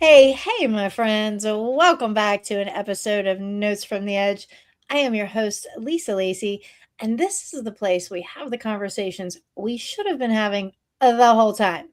Hey, my friends. Welcome back to an episode of Notes from the Edge. I am your host, Lacy, and this is the place we have the conversations we should have been having the whole time.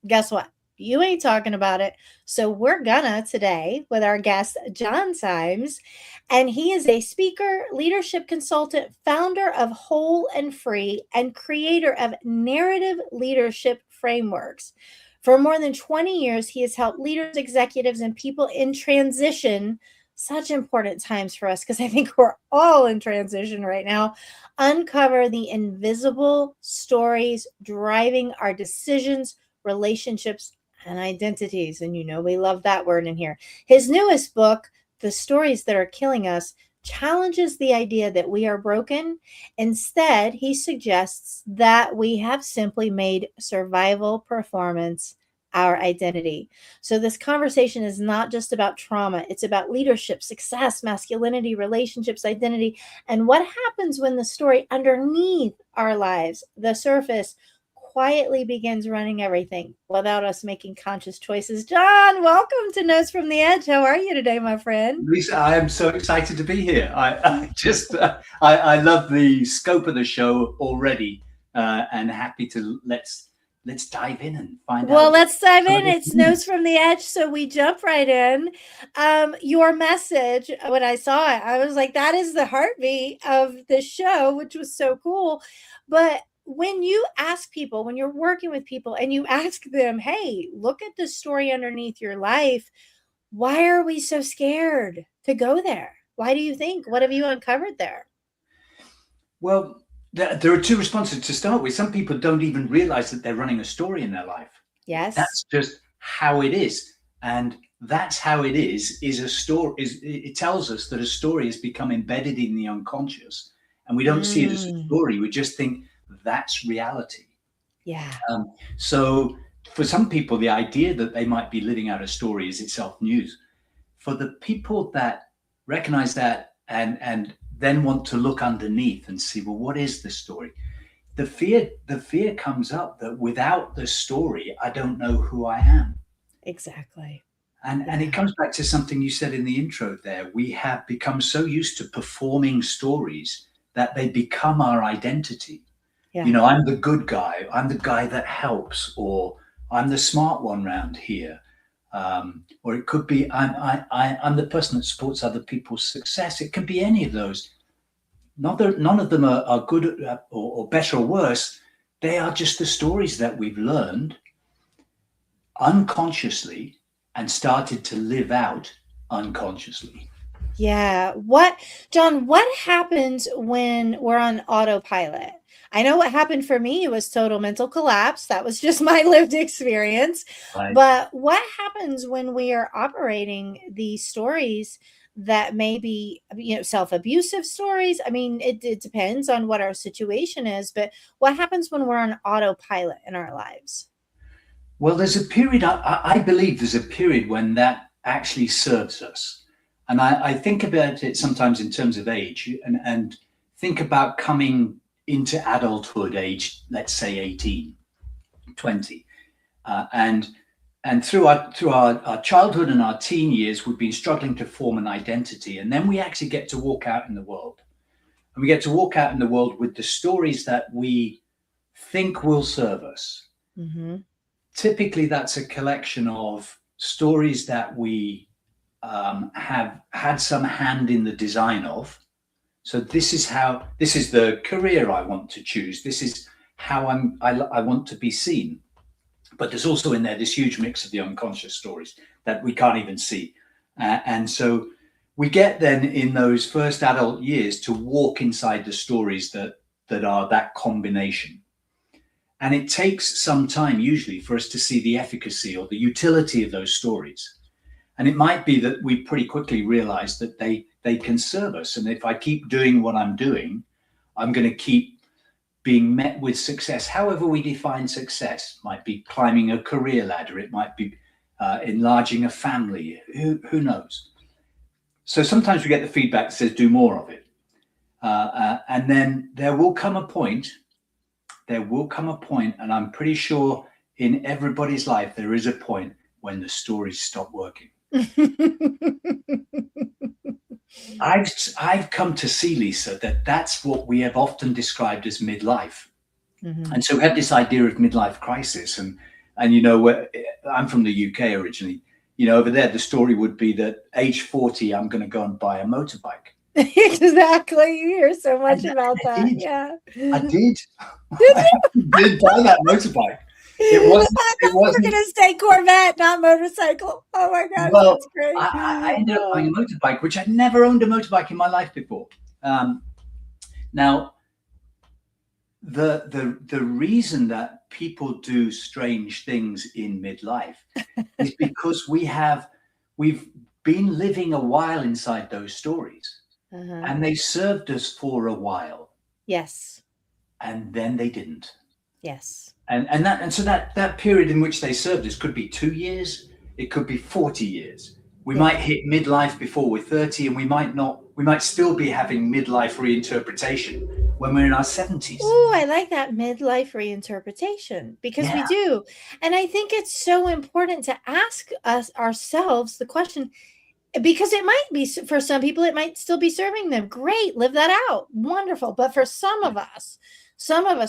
Guess what? You ain't talking about it. So we're gonna today with our guest, Jon Symes, and he is a speaker, leadership consultant, founder of Whole and Free, and creator of narrative leadership frameworks. For more than 20 years, he has helped leaders, executives, and people in transition, such important times for us because I think we're all in transition right now, uncover the invisible stories driving our decisions, relationships, and identities. And we love that word in here. His newest book, The Stories That Are Killing Us, challenges the idea that we are broken. Instead, he suggests that we have simply made survival performance our identity. So, this conversation is not just about trauma, it's about leadership, success, masculinity, relationships, identity, and what happens when the story underneath our lives, the surface, quietly begins running everything without us making conscious choices. Jon, welcome to Notes from the Edge. How are you today, my friend? Lisa, I am so excited to be here. I love the scope of the show already, and happy to let's dive in and find Well, out let's dive some of in. this It's Notes news. from the Edge, so we jump right in. Your message, when I saw it, I was like, that is the heartbeat of the show, which was so cool. But when you ask people, when you're working with people and you ask them, hey, look at the story underneath your life, why are we so scared to go there? Why do you think? What have you uncovered there? Well, there are two responses to start with. Some people don't even realize that they're running a story in their life. Yes. That's just how it is, and that's how it is a story. Is it tells us that a story has become embedded in the unconscious, and we don't see it as a Mm, story. We just think that's reality. yeah. So for some people, the idea that they might be living out a story is itself news. For the people that recognize that and then want to look underneath and see, well, what is the story? The fear comes up that without the story, I don't know who I am. Exactly. And it Yeah. comes back to something you said in the intro there. We have become so used to performing stories that they become our identity. Yeah. I'm the good guy. I'm the guy that helps, or I'm the smart one round here. Or it could be I'm the person that supports other people's success. It can be any of those. Not that none of them are good or better or worse. They are just the stories that we've learned unconsciously and started to live out unconsciously. Yeah. Jon, what happens when we're on autopilot? I know what happened for me was total mental collapse. That was just my lived experience. Right. But what happens when we are operating these stories that may be, self-abusive stories? I mean, it depends on what our situation is, but what happens when we're on autopilot in our lives? Well, there's a period, I believe there's a period when that actually serves us. And I think about it sometimes in terms of age and think about coming into adulthood age, let's say 18, 20. And through our childhood and our teen years, we've been struggling to form an identity. And then we actually get to walk out in the world. And we get to walk out in the world with the stories that we think will serve us. Mm-hmm. Typically that's a collection of stories that we have had some hand in the design of. So this is the career I want to choose. This is how I want to be seen. But there's also in there this huge mix of the unconscious stories that we can't even see. And so we get then in those first adult years to walk inside the stories that are that combination. And it takes some time, usually, for us to see the efficacy or the utility of those stories. And it might be that we pretty quickly realize that they can serve us. And if I keep doing what I'm doing, I'm going to keep being met with success. However we define success, might be climbing a career ladder, it might be enlarging a family. Who knows? So sometimes we get the feedback that says, do more of it. And then there will come a point, and I'm pretty sure in everybody's life there is a point when the stories stop working. Mm-hmm. I've come to see, Lisa, that that's what we have often described as midlife. And so we have this idea of midlife crisis, and I'm from the UK originally. Over there, the story would be that age 40, I'm going to go and buy a motorbike. Exactly. You hear so much And about I that. did. Yeah. I did. Did I did buy that motorbike. It wasn't. I It thought you were wasn't. going to say Corvette, not motorcycle. Oh my gosh, Well, that's great. I ended up buying a motorbike, which I'd never owned a motorbike in my life before. Now, the reason that people do strange things in midlife is because we've been living a while inside those stories, and they served us for a while. Yes. And then they didn't. Yes. And so that period in which they served us could be 2 years, it could be 40 years. We might hit midlife before we're 30, and we might still be having midlife reinterpretation when we're in our 70s. Oh, I like that midlife reinterpretation, because we do. And I think it's so important to ask ourselves the question, because it might be, for some people, it might still be serving them. Great, live that out. Wonderful. But for some of us,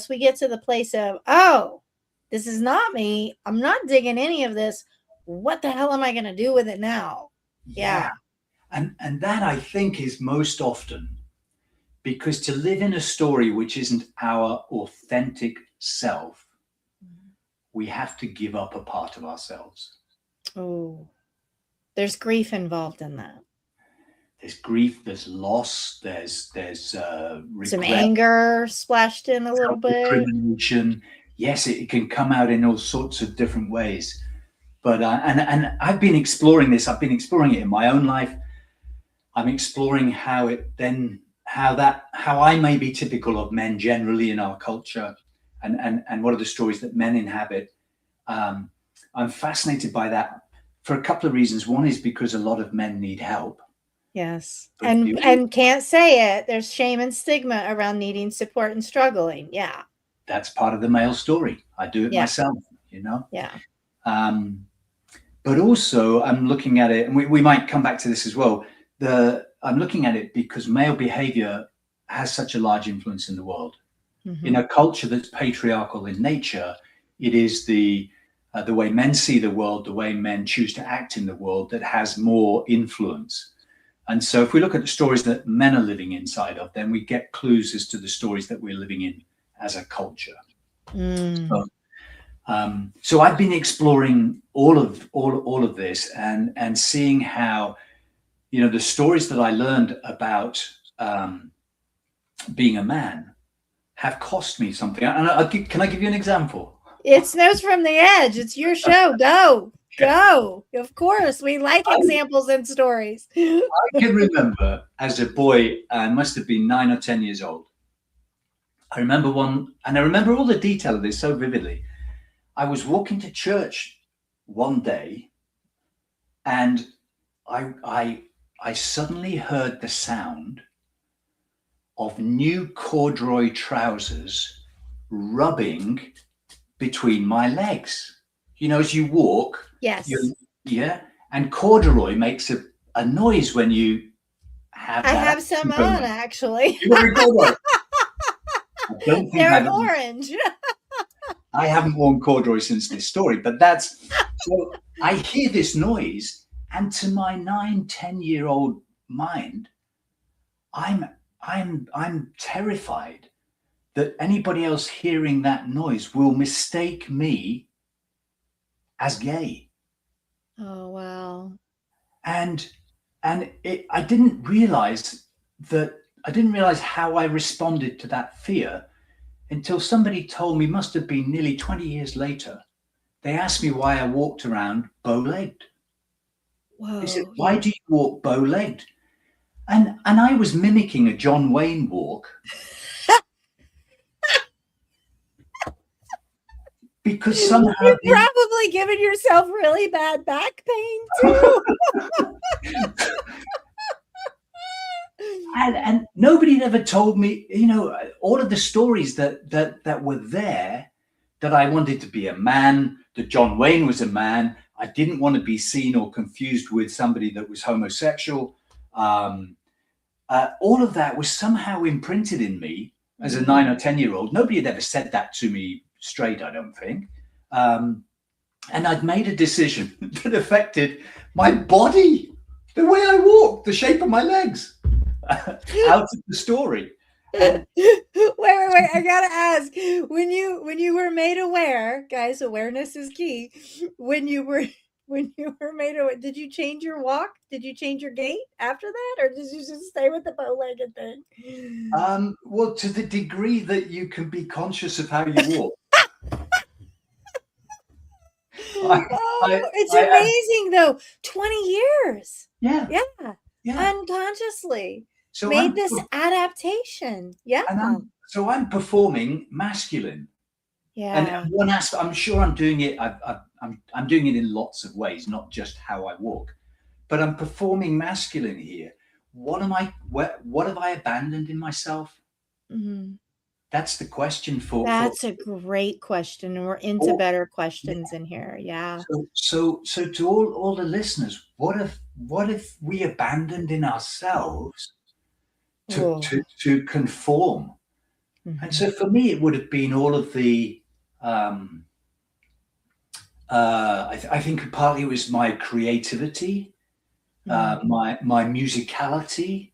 we get to the place of, oh, this is not me. I'm not digging any of this. What the hell am I going to do with it now? Yeah. And that, I think, is most often because to live in a story which isn't our authentic self, we have to give up a part of ourselves. Oh, there's grief involved in that. There's grief, there's loss, there's regret, some anger splashed in a little bit. Yes, it can come out in all sorts of different ways. But and I've been exploring this. I've been exploring it in my own life. I'm exploring how I may be typical of men generally in our culture, and what are the stories that men inhabit. I'm fascinated by that for a couple of reasons. One is because a lot of men need help. Yes. And can't say it. There's shame and stigma around needing support and struggling. Yeah. That's part of the male story. I do it myself, Yeah. But also I'm looking at it, and we might come back to this as well. I'm looking at it because male behavior has such a large influence in the world. In a culture that's patriarchal in nature, it is the way men see the world, the way men choose to act in the world that has more influence. And so if we look at the stories that men are living inside of, then we get clues as to the stories that we're living in as a culture. So I've been exploring all of this and seeing how, the stories that I learned about being a man have cost me something. And can I give you an example? It's Notes from the Edge. It's your show. Go. Of course. We like examples and stories. I can remember as a boy, I must have been 9 or 10 years old. I remember one, and I remember all the detail of this so vividly. I was walking to church one day, and I suddenly heard the sound of new corduroy trousers rubbing between my legs. As you walk. Yes. And corduroy makes a noise when you have that. I have some on, actually. You wearing corduroy? I don't think they're orange. I haven't worn corduroy since this story, but so I hear this noise, and to my 9-10-year-old mind, I'm terrified that anybody else hearing that noise will mistake me as gay. Oh, wow. And I didn't realize how I responded to that fear until somebody told me, must have been nearly 20 years later. They asked me why I walked around bow-legged. Whoa. They said, why do you walk bow-legged? And I was mimicking a John Wayne walk. Because somehow you're probably giving yourself really bad back pain too. and nobody had ever told me, all of the stories that were there, that I wanted to be a man, that John Wayne was a man. I didn't want to be seen or confused with somebody that was homosexual. All of that was somehow imprinted in me as a 9 or 10-year-old. Nobody had ever said that to me straight, I don't think. And I'd made a decision that affected my body, the way I walk, the shape of my legs, out of the story. And Wait. I gotta ask. When you were made aware, guys, awareness is key. When you were made aware, did you change your walk? Did you change your gait after that, or did you just stay with the bow-legged thing? well, to the degree that you can be conscious of how you walk. It's amazing though. 20 years. Yeah. Unconsciously So made this adaptation. Yeah. So I'm performing masculine. Yeah. And one aspect, I'm sure I'm doing it. I'm doing it in lots of ways, not just how I walk, but I'm performing masculine here. What have I abandoned in myself? Mm-hmm. That's the question That's a great question. We're into better questions in here. Yeah. So to all the listeners, what if we abandoned in ourselves to conform? Mm-hmm. And so for me, it would have been all of the. I think partly it was my creativity, my musicality,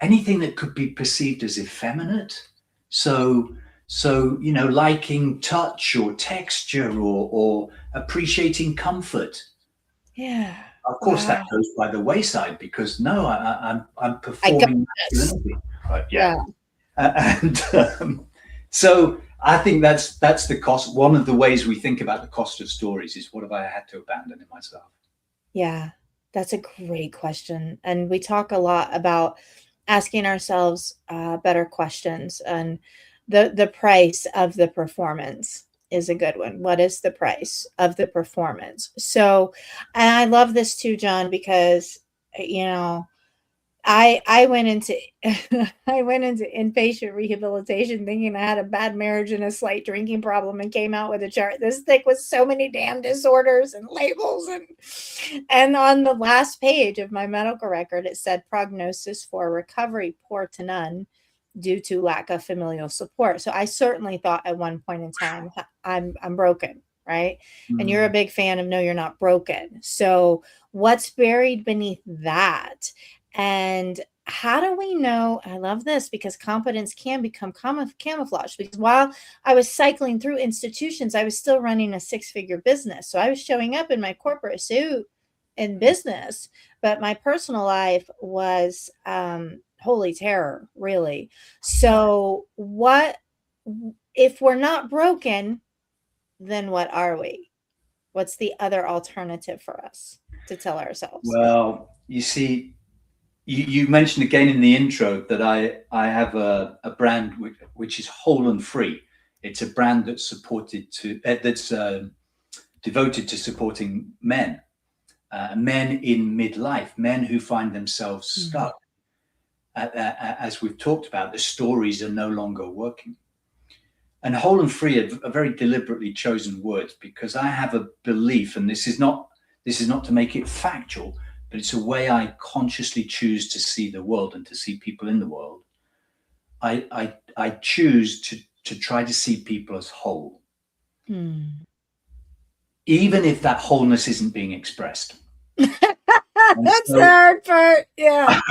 anything that could be perceived as effeminate. So liking touch or texture or appreciating comfort. Yeah. Of course, that goes by the wayside because I'm performing masculinity. Right? Yeah. And so I think that's the cost. One of the ways we think about the cost of stories is what have I had to abandon in myself? Yeah, that's a great question. And we talk a lot about asking ourselves better questions, and the price of the performance is a good one. What is the price of the performance? So, and I love this too, Jon, because I went into inpatient rehabilitation thinking I had a bad marriage and a slight drinking problem, and came out with a chart this thick with so many damn disorders and labels, and on the last page of my medical record it said prognosis for recovery poor to none due to lack of familial support. So I certainly thought at one point in time I'm broken, right? Mm-hmm. And you're a big fan of No, You're Not Broken. So what's buried beneath that? And how do we know? I love this because competence can become camouflage, because while I was cycling through institutions, I was still running a 6-figure business. So I was showing up in my corporate suit in business, but my personal life was holy terror, really. So what if we're not broken, then what are we? What's the other alternative for us to tell ourselves? Well, you see, you mentioned again in the intro that I have a brand which is whole and free. It's a brand that's devoted to supporting men in midlife, men who find themselves stuck. As we've talked about, the stories are no longer working. And whole and free are very deliberately chosen words because I have a belief, and this is not to make it factual, but it's a way I consciously choose to see the world and to see people in the world. I choose to try to see people as whole, even if that wholeness isn't being expressed. That's the hard part. Yeah.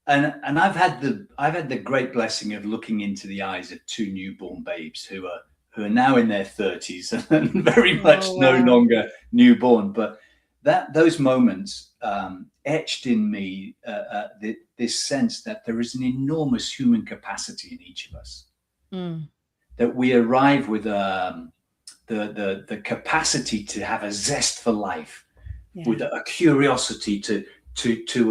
And I've had the great blessing of looking into the eyes of 2 newborn babes who are now in their 30s and very much no longer newborn. But those moments etched in me this sense that there is an enormous human capacity in each of us. That we arrive with the capacity to have a zest for life, with a curiosity to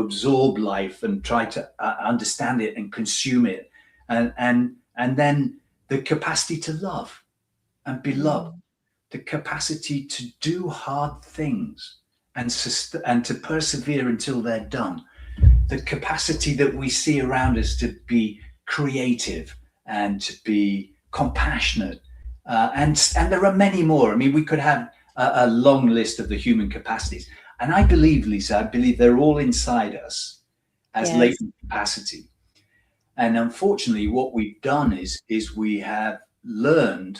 absorb life and try to understand it and consume it, and then the capacity to love and be loved, the capacity to do hard things and to persevere until they're done, the capacity that we see around us to be creative and to be compassionate, and there are many more. I mean, we could have a long list of the human capacities, and I believe, Lisa, I believe they're all inside us as Yes. latent capacity. And unfortunately, what we've done is we have learned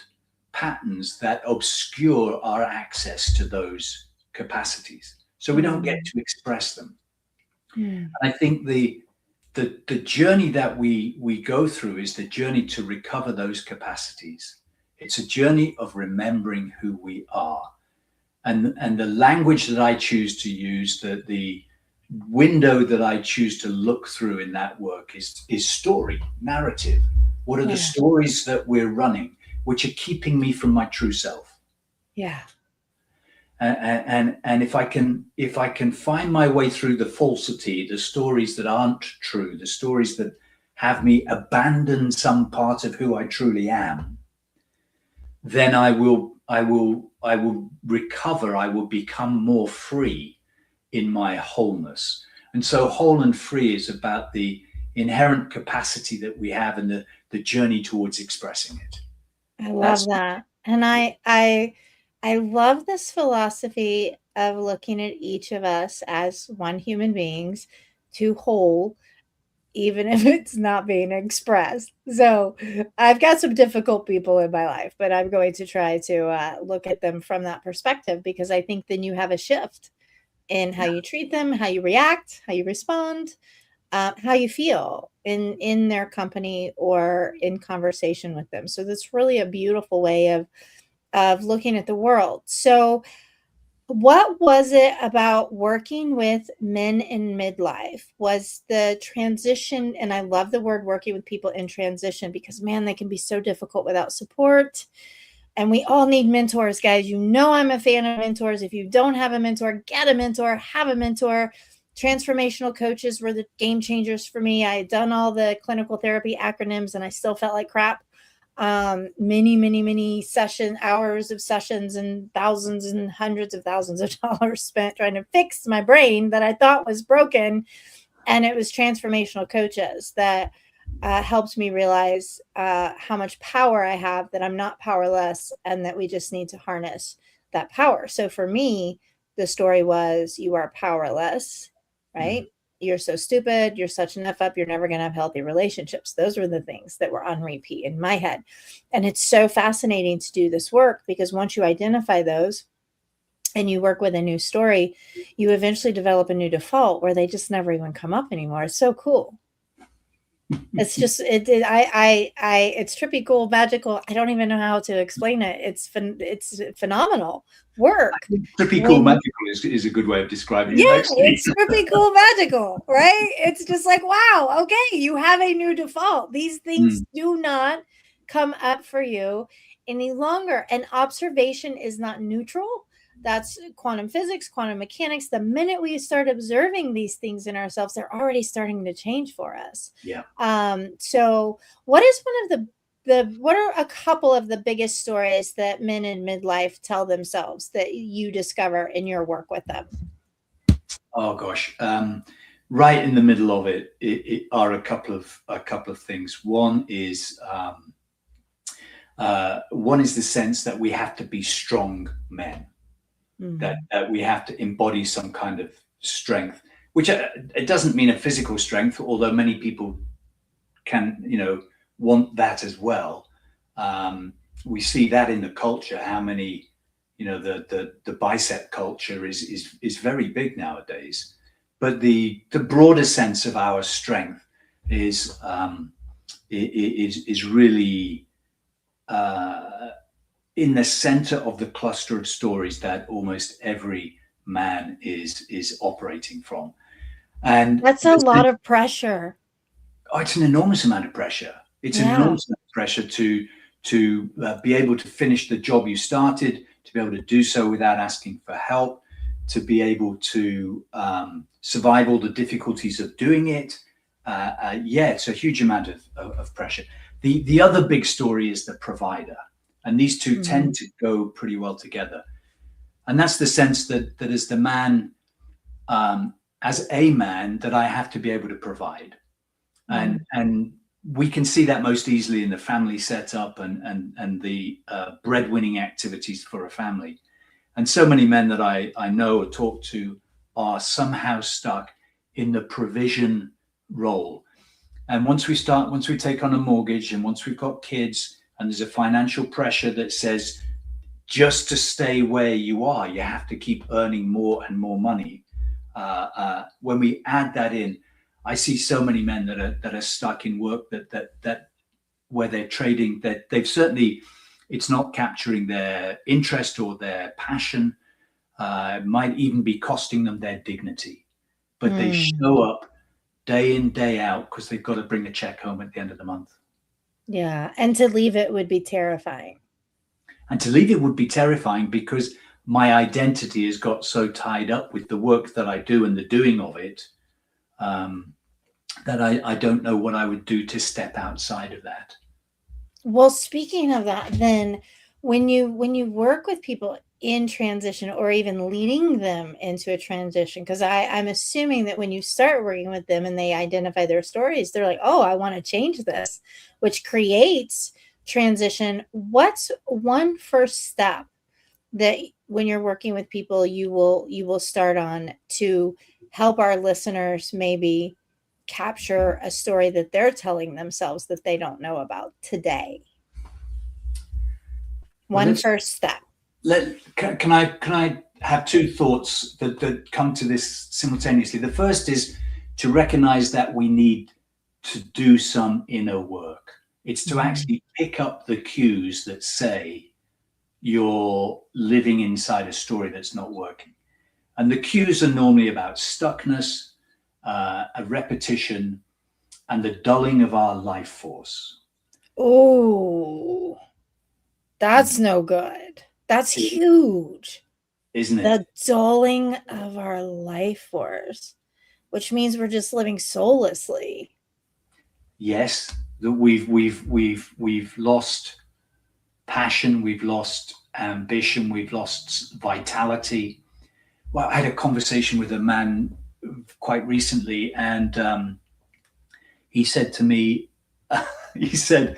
patterns that obscure our access to those capacities, so we don't get Mm. to express them. Mm. And I think the journey that we go through is the journey to recover those capacities. It's a journey of remembering who we are, and the language that I choose to use, the window that I choose to look through in that work is story, narrative. What are the Yeah. stories that we're running, which are keeping me from my true self? Yeah. And if I can find my way through the falsity, the stories that aren't true, the stories that have me abandon some part of who I truly am, then I will recover. I will become more free in my wholeness. And so whole and free is about the inherent capacity that we have and the journey towards expressing it. I love That's that. And I love this philosophy of looking at each of us as one human beings to whole, even if it's not being expressed. So I've got some difficult people in my life, but I'm going to try to look at them from that perspective, because I think then you have a shift in how you treat them, how you react, how you respond, how you feel in their company or in conversation with them. So that's really a beautiful way of looking at the world. So what was it about working with men in midlife? Was the transition, and I love the word working with people in transition, because man, they can be so difficult without support. And we all need mentors, guys. You know, I'm a fan of mentors. If you don't have a mentor, get a mentor, have a mentor. Transformational coaches were the game changers for me. I had done all the clinical therapy acronyms and I still felt like crap. Many hours of sessions and thousands and hundreds of thousands of dollars spent trying to fix my brain that I thought was broken. And it was transformational coaches that helped me realize how much power I have, that I'm not powerless, and that we just need to harness that power. So for me, the story was, you are powerless, mm, right? You're so stupid. You're such an F up. You're never going to have healthy relationships. Those were the things that were on repeat in my head. And it's so fascinating to do this work, because once you identify those and you work with a new story, you eventually develop a new default where they just never even come up anymore. It's so cool. It's just it's trippy, cool, magical. I don't even know how to explain it. It's phenomenal work pretty cool. when Magical is a good way of describing it, yeah, actually. it's trippy, cool, magical, right? It's just like, wow, okay, you have a new default. These things Mm, do not come up for you any longer. And observation is not neutral. That's quantum physics, quantum mechanics. The minute we start observing these things in ourselves, they're already starting to change for us. yeah. So what is one of the what are a couple of the biggest stories that men in midlife tell themselves that you discover in your work with them? Oh gosh. Right in the middle of it are a couple of things. One is the sense that we have to be strong men, that, Mhm. that we have to embody some kind of strength, which it doesn't mean a physical strength, although many people can, want that as well. We see that in the culture, how many, the bicep culture is very big nowadays. But the broader sense of our strength is really in the center of the cluster of stories that almost every man is operating from. And That's a lot of pressure. it's an enormous amount of pressure. It's an Yeah. enormous amount of pressure to be able to finish the job you started, to be able to do so without asking for help, to be able to survive all the difficulties of doing it. Yeah, it's a huge amount of pressure. The other big story is the provider, and these two Mhm. tend to go pretty well together. And that's the sense that as the man, as a man, that I have to be able to provide, and Mhm. and we can see that most easily in the family setup and the breadwinning activities for a family. And so many men that I know or talk to are somehow stuck in the provision role. And once we take on a mortgage, and once we've got kids, and there's a financial pressure that says just to stay where you are, you have to keep earning more and more money. When we add that in, I see so many men that are stuck in work that where they're trading, that they've certainly, it's not capturing their interest or their passion. It might even be costing them their dignity, but they Mm. show up day in, day out because they've got to bring a check home at the end of the month. Yeah, and to leave it would be terrifying. And to leave it would be terrifying because my identity has got so tied up with the work that I do and the doing of it, that I don't know what I would do to step outside of that. Well, speaking of that, then when you work with people in transition or even leading them into a transition, because I'm assuming that when you start working with them and they identify their stories, they're like, oh, I want to change this, which creates transition. What's one first step that when you're working with people you will start on to help our listeners maybe capture a story that they're telling themselves that they don't know about today? Well, One first step. can I have two thoughts that come to this simultaneously? The first is to recognize that we need to do some inner work. It's to actually pick up the cues that say you're living inside a story that's not working. And the cues are normally about stuckness, a repetition, and the dulling of our life force. Oh, that's no good. That's huge. Isn't it? The dulling of our life force, which means we're just living soullessly. Yes, that we've lost passion, we've lost ambition, we've lost vitality. Well, I had a conversation with a man quite recently, and he said to me, he said,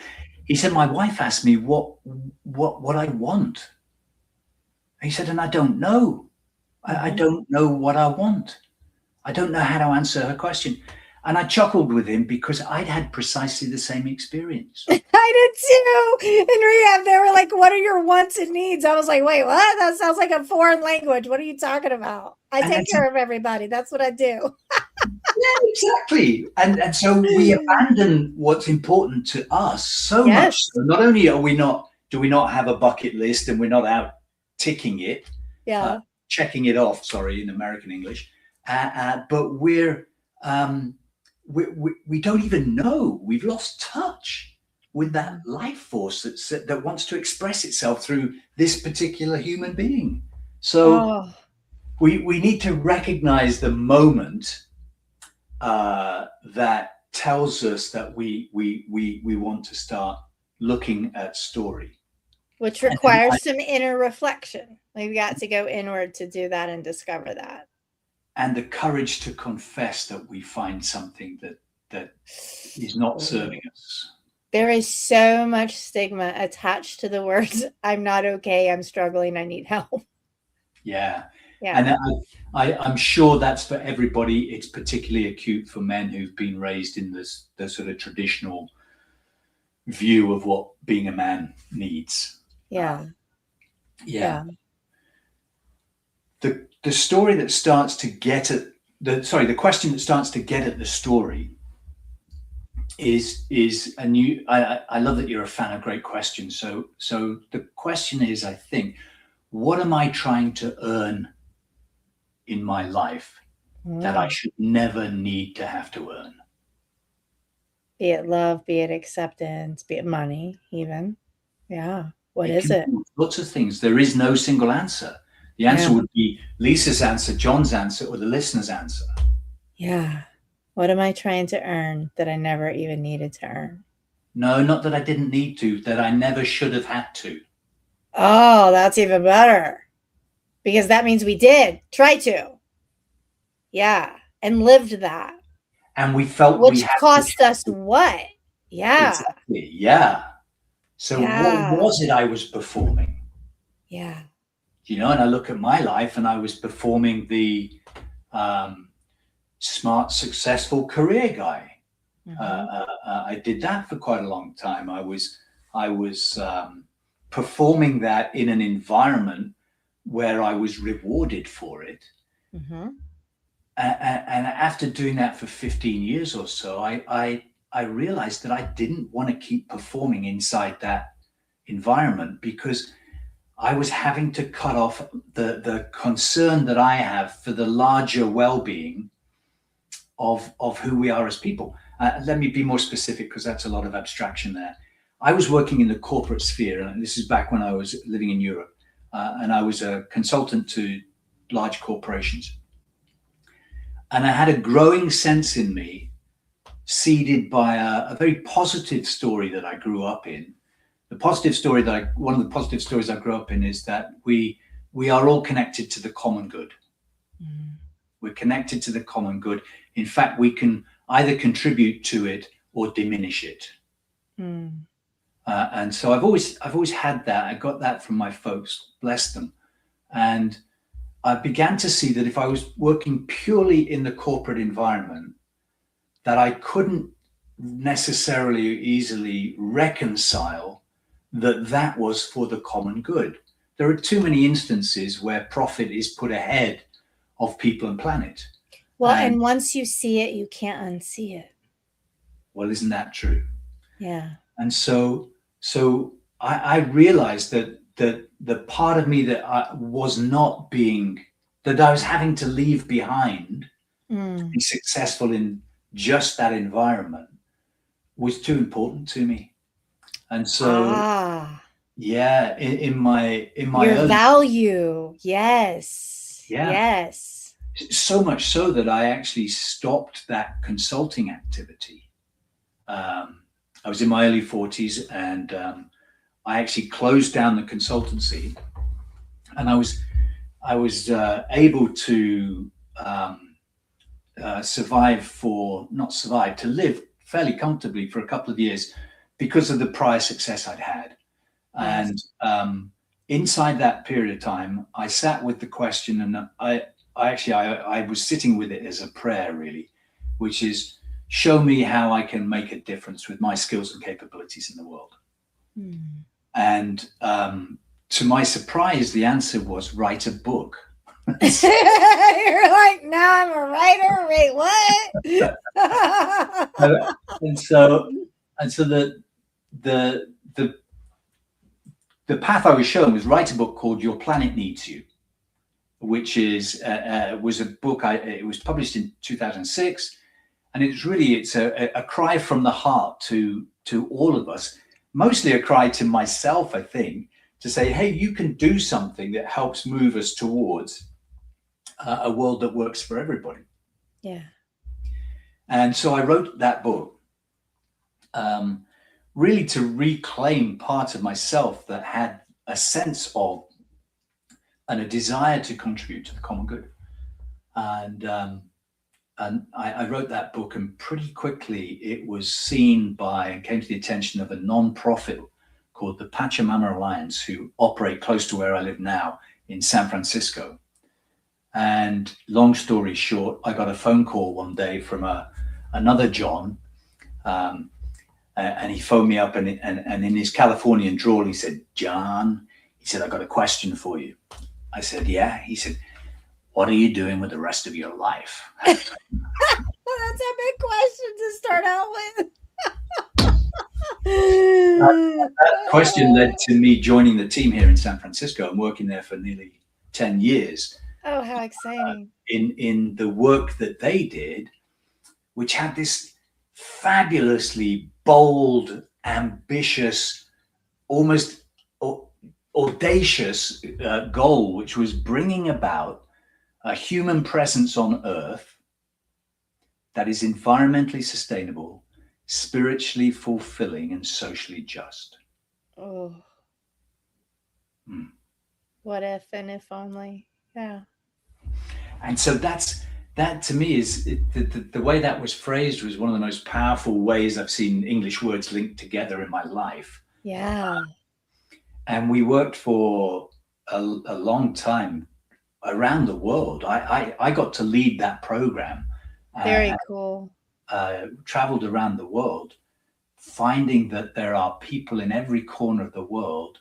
my wife asked me what I want. He said, and I don't know. I don't know what I want. I don't know how to answer her question. And I chuckled with him because I'd had precisely the same experience. I did too. In rehab, they were like, "What are your wants and needs?" I was like, "Wait, what? That sounds like a foreign language. What are you talking about? I And take care of everybody. That's what I do." yeah, exactly. And so we abandon what's important to us so much. Yes. So not only do we not have a bucket list and we're not out ticking it, uh, Yeah. checking it off, sorry, in American English, but we don't even know. We've lost touch with that life force that wants to express itself through this particular human being. So Oh, we need to recognize the moment that tells us that we want to start looking at story. which And then requires some inner reflection. We've got to go inward to do that and discover that. and the courage to confess that we find something that is not serving us. There is so much stigma attached to the words "I'm not okay, I'm struggling, I need help." Yeah. Yeah. And I'm sure that's for everybody. It's particularly acute for men who've been raised in the sort of traditional view of what being a man needs. Yeah. Yeah. The story that starts to get at the question that starts to get at the story is a new. I love that you're a fan of great questions. So the question is, I think, what am I trying to earn in my life that I should never need to have to earn? Be it love, be it acceptance, be it money, even. Yeah. What It is can it? be lots of things. There is no single answer. The Yeah. answer would be Lisa's answer, Jon's answer, or the listener's answer. Yeah. What am I trying to earn that I never even needed to earn? No, not that I didn't need to, that I never should have had to. Oh, that's even better. Because that means we did try to. Yeah. And lived that. And we felt we Which had to. cost us what? Yeah. Exactly. Yeah. So what Yeah. was it I was performing? Yeah. And I look at my life and I was performing the um, smart, successful career guy. Mm-hmm. I did that for quite a long time. I was performing that in an environment where I was rewarded for it. Mm-hmm. And after doing that for 15 years or so, I realized that I didn't want to keep performing inside that environment because I was having to cut off the concern that I have for the larger well-being of who we are as people. Let me be more specific because that's a lot of abstraction there. I was working in the corporate sphere, and this is back when I was living in Europe, and I was a consultant to large corporations. And I had a growing sense in me, seeded by a very positive story that I grew up in. One of the positive stories I grew up in is that we are all connected to the common good. Mm-hmm. We're connected to the common good. In fact, we can either contribute to it or diminish it. Mm. And so I've always had that. I got that from my folks, bless them. And I began to see that if I was working purely in the corporate environment, that I couldn't necessarily easily reconcile that that was for the common good. There are too many instances where profit is put ahead of people and planet. Well, And and once you see it, you can't unsee it. well, isn't that true? Yeah. And so I realized that the part of me that I was not being, that I was having to leave behind to be Mm. successful in just that environment was too important to me. And so, Ah, yeah, in my your early, value. Yes. yeah, Yes. so much so that I actually stopped that consulting activity. I was in my early 40s, and I actually closed down the consultancy, and I was able to survive for not survive to live fairly comfortably for a couple of years because of the prior success I'd had. Yes. And inside that period of time, I sat with the question, and I was sitting with it as a prayer, really, which is show me how I can make a difference with my skills and capabilities in the world. Mm. And to my surprise, the answer was write a book. You're like, now I'm a writer. Wait, what? and so and so the the the path I was shown was write a book called Your Planet Needs You, which is was a book. It was published in 2006, and it's a cry from the heart to all of us, mostly a cry to myself, I think, to say, hey, you can do something that helps move us towards a world that works for everybody. Yeah. And so I wrote that book, um, really to reclaim part of myself that had a sense of and a desire to contribute to the common good. And I wrote that book, and pretty quickly it was seen by and came to the attention of a non-profit called the Pachamama Alliance, who operate close to where I live now in San Francisco. And long story short, I got a phone call one day from another John, um, and he phoned me up, and in his Californian drawl, he said, John, he said, I got a question for you. I said, yeah. He said, what are you doing with the rest of your life? That's a big question to start out with. That question led to me joining the team here in San Francisco and working there for nearly 10 years Oh, how exciting. in the work that they did, which had this fabulously bold, ambitious, almost audacious goal, which was bringing about a human presence on Earth that is environmentally sustainable, spiritually fulfilling, and socially just. Oh, Mm. what if and if only. Yeah. And so that's that to me is the way that was phrased was one of the most powerful ways I've seen English words linked together in my life. Yeah, And we worked for a long time around the world. I got to lead that program, very cool. traveled around the world, finding that there are people in every corner of the world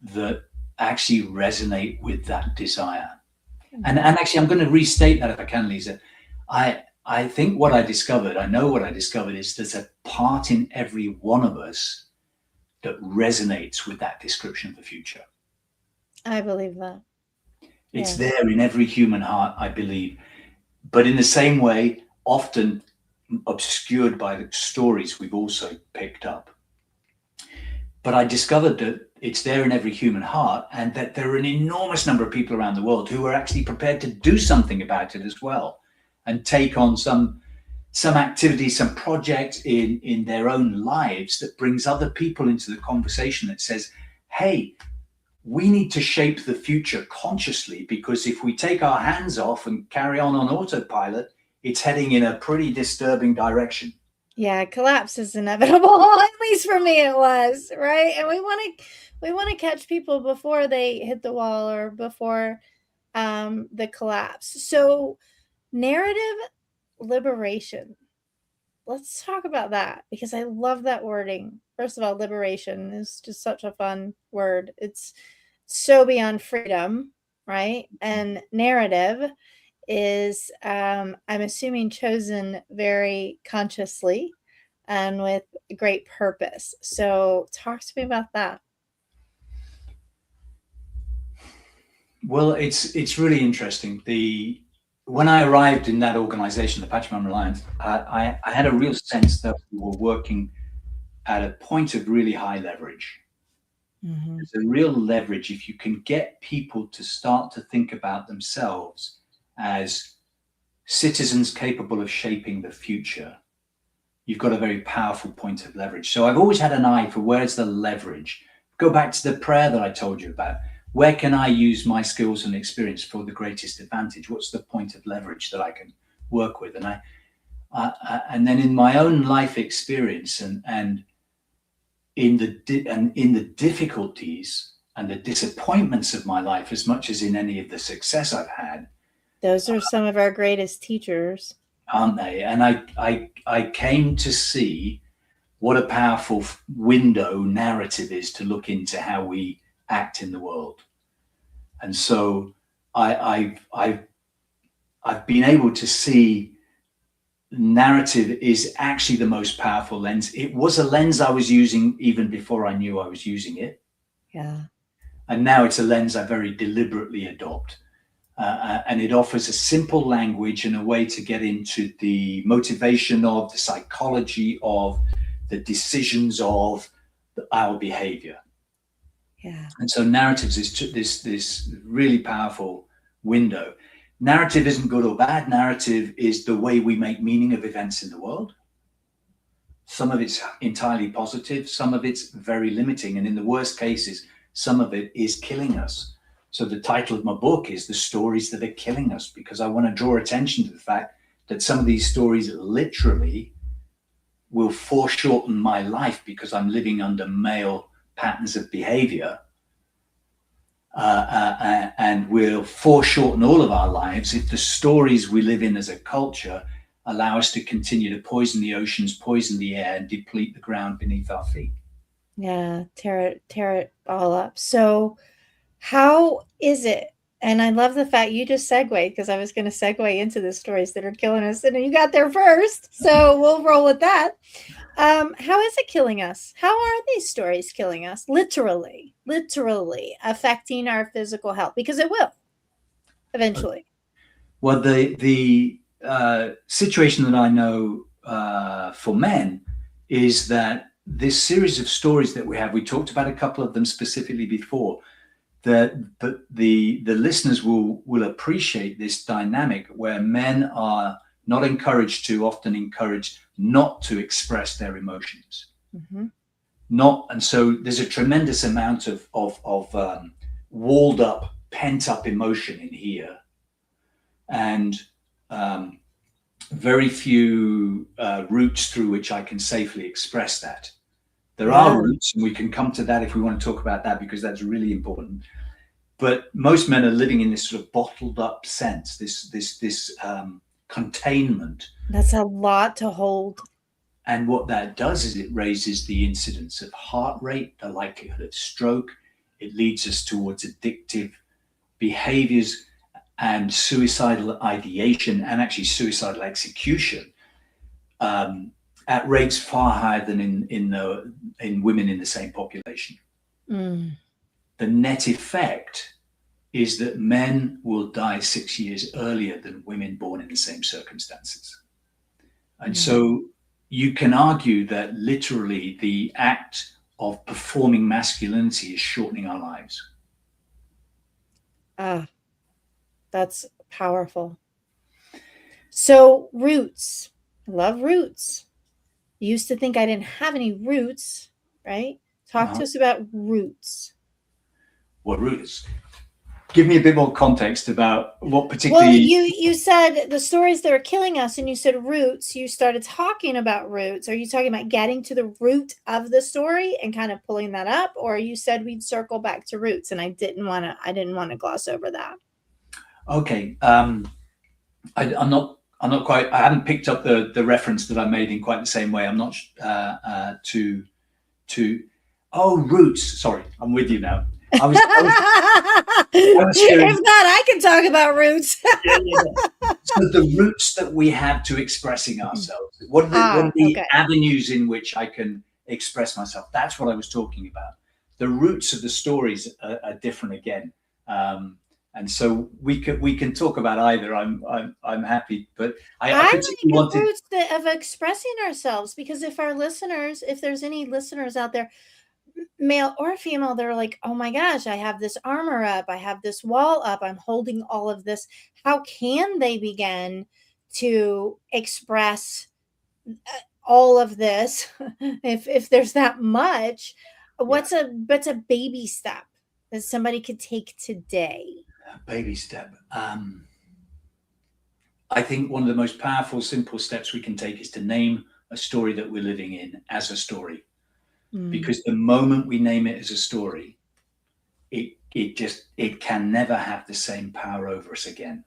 that actually resonate with that desire. And actually, I'm going to restate that if I can, Lisa. I think what I discovered, I know what I discovered is there's a part in every one of us that resonates with that description of the future. I believe that. It's Yeah. there in every human heart, I believe. But in the same way, often obscured by the stories we've also picked up. But I discovered that it's there in every human heart, and that there are an enormous number of people around the world who are actually prepared to do something about it as well, and take on some activity, some project in their own lives that brings other people into the conversation, that says, hey, we need to shape the future consciously, because if we take our hands off and carry on autopilot, it's heading in a pretty disturbing direction. Yeah, collapse is inevitable. At least for me it was, right? And we want to catch people before they hit the wall or before the collapse. So, narrative liberation. Let's talk about that because I love that wording. First of all, liberation is just such a fun word. It's so beyond freedom, right? And narrative is, I'm assuming, chosen very consciously and with great purpose. So, talk to me about that. Well, it's really interesting. The When I arrived in that organization, the Pachamama Alliance, I had a real sense that we were working at a point of really high leverage. Mm-hmm. There's a real leverage if you can get people to start to think about themselves as citizens capable of shaping the future. You've got a very powerful point of leverage. So I've always had an eye for where's the leverage. Go back to the prayer that I told you about. Where can I use my skills and experience for the greatest advantage? What's the point of leverage that I can work with? And then in my own life experience, and in the difficulties and the disappointments of my life, as much as in any of the success I've had, Those are some of our greatest teachers. aren't they? And I came to see what a powerful window narrative is to look into how we act in the world. And so I've been able to see narrative is actually the most powerful lens. It was a lens I was using even before I knew I was using it. Yeah. And now it's a lens I very deliberately adopt. And it offers a simple language and a way to get into the motivation of, the psychology of, the decisions of our behavior. Yeah. And so narratives is this really powerful window. Narrative isn't good or bad. Narrative is the way we make meaning of events in the world. Some of it's entirely positive, some of it's very limiting, and in the worst cases, some of it is killing us. So the title of my book is The Stories That Are Killing Us, because I want to draw attention to the fact that some of these stories literally will foreshorten my life because I'm living under male patterns of behavior, and will foreshorten all of our lives if the stories we live in as a culture allow us to continue to poison the oceans, poison the air, and deplete the ground beneath our feet. Yeah, tear it all up. So, how is it? And I love the fact you just segued because I was going to segue into the stories that are killing us, and you got there first. So we'll roll with that. How is it killing us? How are these stories killing us? Literally affecting our physical health, because it will eventually. Well, the situation that I know for men is that this series of stories that we have, we talked about a couple of them specifically before, that the listeners will appreciate this dynamic where men are not encouraged to, often encouraged not to express their emotions. Mm-hmm. And so there's a tremendous amount of walled up, pent up emotion in here. And very few routes through which I can safely express that. There Yeah. are routes, and we can come to that if we want to talk about that, because that's really important. But most men are living in this sort of bottled up sense, this containment. That's a lot to hold. And what that does is it raises the incidence of heart rate, the likelihood of stroke. It leads us towards addictive behaviors and suicidal ideation, and actually suicidal execution, at rates far higher than in women in the same population. Mm. The net effect is that men will die 6 years earlier than women born in the same circumstances. And so you can argue that literally the act of performing masculinity is shortening our lives. That's powerful. So roots. I love roots. You used to think I didn't have any roots, right? Talk to us about roots. What roots? Give me a bit more context about what particularly. Well, you said the stories that are killing us, and you said roots. You started talking about roots. Are you talking about getting to the root of the story and kind of pulling that up, or you said we'd circle back to roots, and I didn't want to gloss over that. Okay, I'm not quite. I haven't picked up the reference that I made in quite the same way. I'm not to. Oh, roots. Sorry, I'm with you now. I was if not, I can talk about roots. Yeah. So the roots that we have to expressing ourselves. What are the avenues in which I can express myself? That's what I was talking about. The roots of the stories are different again, and so we can talk about either. I'm happy, but I particularly wanted roots of expressing ourselves, because if there's any listeners out there, male or female, they're like, oh my gosh, I have this armor up, I have this wall up, I'm holding all of this. How can they begin to express all of this if there's that much? What's a baby step that somebody could take today? Baby step. I think one of the most powerful, simple steps we can take is to name a story that we're living in as a story. Because the moment we name it as a story, it can never have the same power over us again.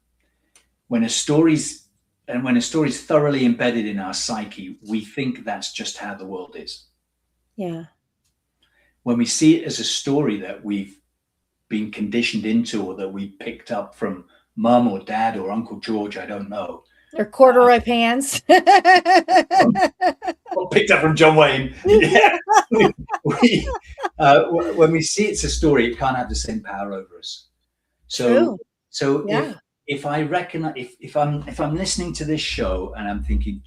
When a story's thoroughly embedded in our psyche, we think that's just how the world is. Yeah. When we see it as a story that we've been conditioned into, or that we picked up from mum or dad or Uncle George, I don't know. Or corduroy pants. Picked up from John Wayne. Yeah. When we see it's a story, it can't have the same power over us. So yeah. if I reckon, if I'm listening to this show and I'm thinking,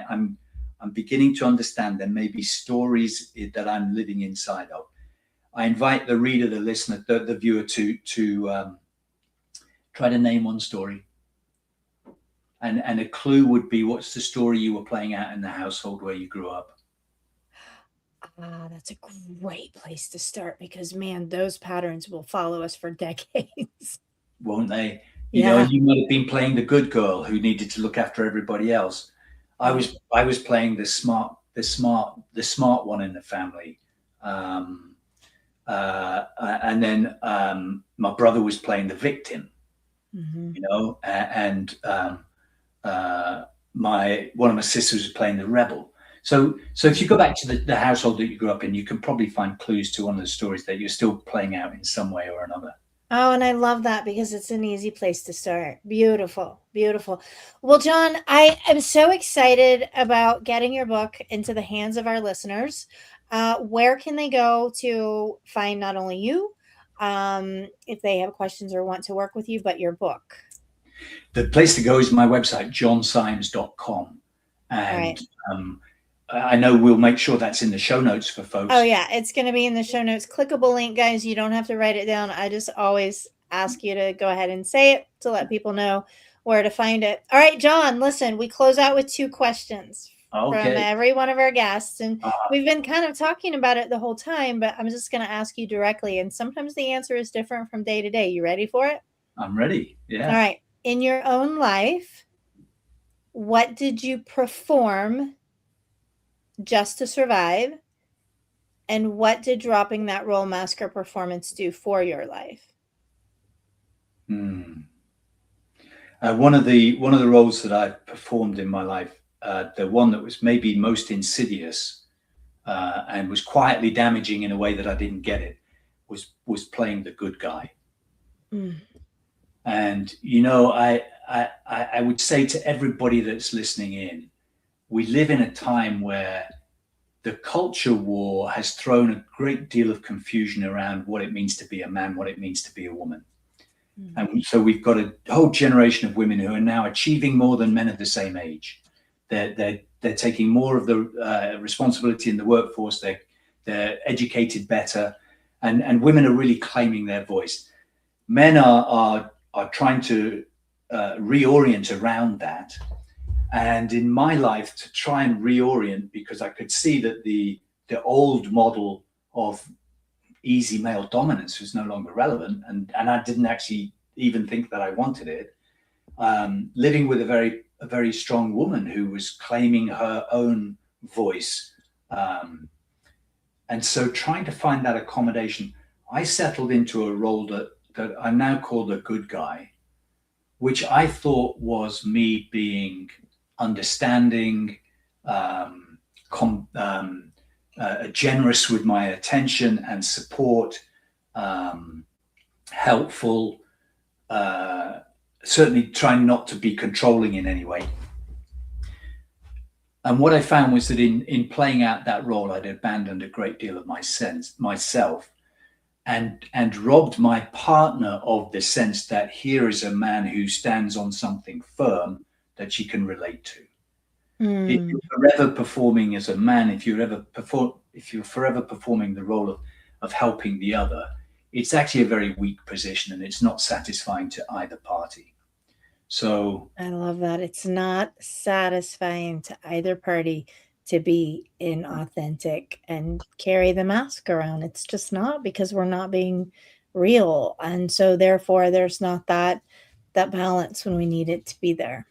I'm beginning to understand there may be stories that I'm living inside of, I invite the reader, the listener, the viewer to try to name one story. And a clue would be, what's the story you were playing out in the household where you grew up? That's a great place to start, because man, those patterns will follow us for decades. Won't they? You know, you might have been playing the good girl who needed to look after everybody else. I was playing the smart one in the family. And then my brother was playing the victim, and one of my sisters was playing the rebel. So if you go back to the household that you grew up in, you can probably find clues to one of the stories that you're still playing out in some way or another. Oh, and I love that, because it's an easy place to start. Beautiful, beautiful. Well, Jon, I am so excited about getting your book into the hands of our listeners. Where can they go to find not only you, if they have questions or want to work with you, but your book? The place to go is my website, jonsymes.com. And I know we'll make sure that's in the show notes for folks. Oh yeah, it's going to be in the show notes. Clickable link, guys. You don't have to write it down. I just always ask you to go ahead and say it to let people know where to find it. All right, Jon, listen, we close out with 2 questions from every one of our guests. And we've been kind of talking about it the whole time, but I'm just going to ask you directly. And sometimes the answer is different from day to day. You ready for it? I'm ready. Yeah. All right. In your own life, What did you perform just to survive? And what did dropping that role mask or performance do for your life? Hmm. One of the roles that I've performed in my life, the one that was maybe most insidious and was quietly damaging in a way that I didn't get it, was playing the good guy. Mm. And I would say to everybody that's listening in, we live in a time where the culture war has thrown a great deal of confusion around what it means to be a man, what it means to be a woman. Mm. And so we've got a whole generation of women who are now achieving more than men of the same age. They're taking more of the responsibility in the workforce. They're educated better, and women are really claiming their voice. Men are trying to reorient around that. And in my life, to try and reorient, because I could see that the old model of easy male dominance was no longer relevant, and I didn't actually even think that I wanted it. Living with a very strong woman who was claiming her own voice, and so trying to find that accommodation, I settled into a role that I now call the good guy, which I thought was me being understanding, um, com- um, generous with my attention and support, um, helpful, uh, certainly trying not to be controlling in any way. And what I found was that in playing out that role, I'd abandoned a great deal of myself, and robbed my partner of the sense that here is a man who stands on something firm that she can relate to. If Mm. you're forever performing as a man, if you're forever performing the role of helping the other, it's actually a very weak position and it's not satisfying to either party. So I love that. It's not satisfying to either party to be inauthentic and carry the mask around. It's just not, because we're not being real. And so therefore there's not that balance when we need it to be there.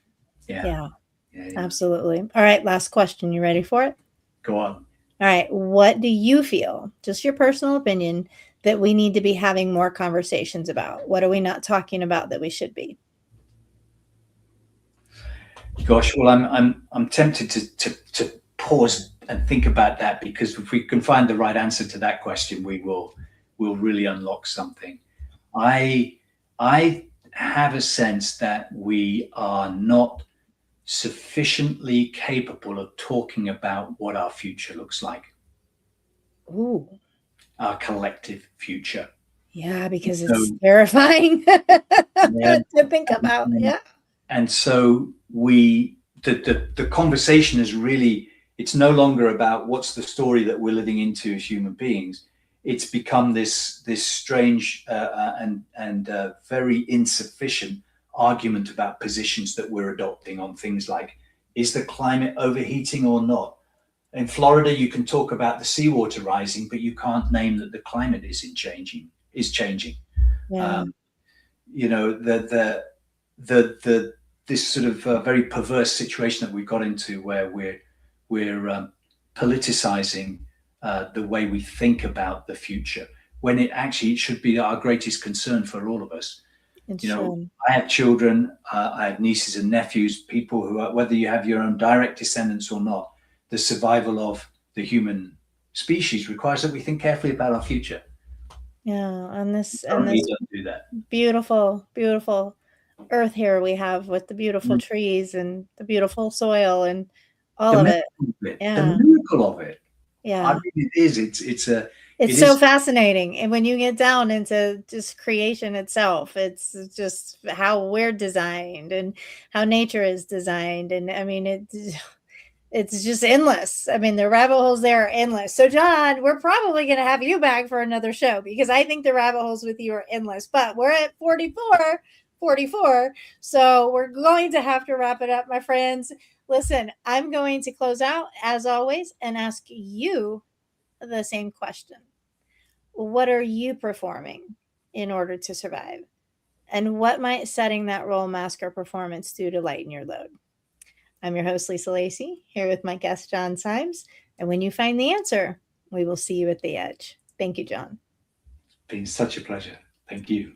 yeah, Yeah, yeah. absolutely. All right, last question. You ready for it? Go on. All right. What do you feel, just your personal opinion, that we need to be having more conversations about? What are we not talking about that we should be? Gosh, well, I'm tempted to pause and think about that, because if we can find the right answer to that question, we'll really unlock something. I I have a sense that we are not sufficiently capable of talking about what our future looks like, Ooh. our collective future. Yeah, because it's So terrifying yeah, to think about. and, Yeah. and so the conversation is really, it's no longer about what's the story that we're living into as human beings. It's become this strange and very insufficient argument about positions that we're adopting on things like, is the climate overheating or not? In Florida, you can talk about the seawater rising, but you can't name that the climate is changing. Yeah. Um, the this sort of very perverse situation that we got into, where we're politicizing the way we think about the future, when it should be our greatest concern for all of us. It You know, should. I have children, I have nieces and nephews, people who are, whether you have your own direct descendants or not, the survival of the human species requires that we think carefully about our future. Yeah. And Currently, this don't do that. beautiful, beautiful earth here we have with the beautiful Mm. trees and the beautiful soil and all The of miracle it. of it, the Yeah. miracle of it. I Yeah. mean, it is. It It's so is. fascinating. And when you get down into just creation itself, it's just how we're designed and how nature is designed. And I mean, it's just endless. I mean, the rabbit holes there are endless. So, John, we're probably going to have you back for another show, because I think the rabbit holes with you are endless. But we're at 44. So we're going to have to wrap it up, my friends. Listen, I'm going to close out as always and ask you the same question. What are you performing in order to survive? And what might setting that role mask or performance do to lighten your load? I'm your host, Lisa Lacy, here with my guest, Jon Symes. And when you find the answer, we will see you at the edge. Thank you, Jon. It's been such a pleasure. Thank you.